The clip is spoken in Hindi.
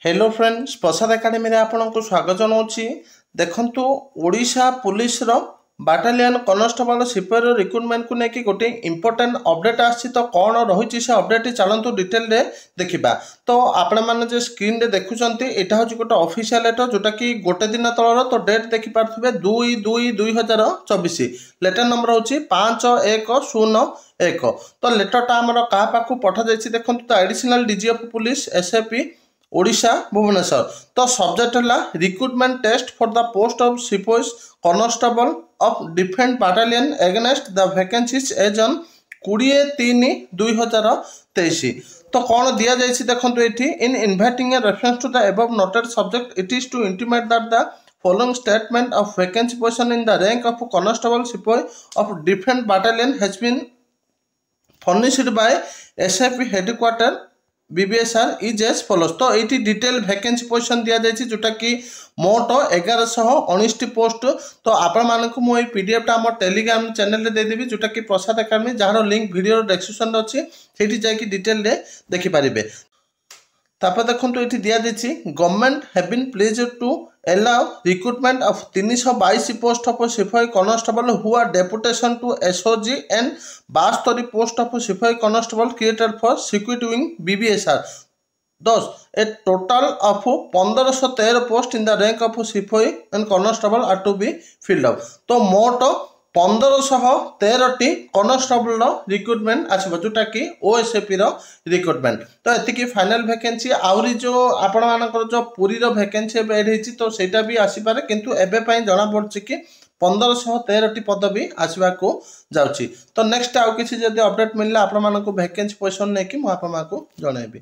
हेलो फ्रेंड्स प्रसाद एकेडमी रे आपनको स्वागत जनाऊँगी। देखंतु ओडिशा पुलिस रो बाटालियन कॉन्स्टेबल सिपाही रिक्रुटमेंट को लेकिन गोटे इंपोर्टेंट अपडेट आसी तो कौन रही से अपडेट चलतु डिटेल रे देखा। तो आपण मैंने जो स्क्रीन रे देखुंत यहाँ हूँ गोटे ऑफिशियल लेटर जोटा कि गोटे दिन तलर तो डेट देखिपे 2/2/2024 लेटर नंबर हूँ 5101। तो लेटरटा आमर क्या पाखु पठा जाइए देखो। तो additional DG of police SAP Odisha Bhubaneswar. तो सब्जेक्ट है recruitment test for the post of सिपाही constable of defence battalion against the vacancies as on 20/3/2023। तो कौन दि जाइए देखो ये in inviting a reference to the above noted subject it is to intimate that the following statement of vacancy position in the rank of constable सिपाही of defense battalion has been furnished by SAP headquarter BBSR is as follows. तो ये डिटेल वैकेंसी पोजिशन दि जाइए जोटा कि मोट 1119 पोस्ट। तो आपण मानक मुझे पीडीएफटा आम टेलीग्राम चैनल देदेवी जोटा कि प्रसाद एकेडमी जार लिंक वीडियो डिस्क्रिप्शन अच्छी से जाकि डिटेल देखिपारे। तापर देखो ये दि जाइए government have been pleased to allow recruitment of 322 post of सिपाही कॉन्स्टेबल who are deputation to SOG and 72 post of सिपाही constable created for security wing BBSR। Thus, a total of 1513 post in the rank of सिपाही and constable are to be filled up। तो मोट 1513 कॉन्स्टेबल रिक्रुटमेंट आसो जोटा कि ओएसएपी रिक्रुटमेंट। तो ये फाइनल वैकेंसी आहरी जो आपण मानकर जो पुरी वैकेंसी एड होती तो सेटा भी आसीपारे किंतु एवं जना पड़ी कि 1513 पद भी आसवा को जाउची। तो नेक्स्ट आउ किसी जदि अपडेट मिलला आपण मानक वैकेंसी पोजिशन नहीं कि मुझे जनइबी।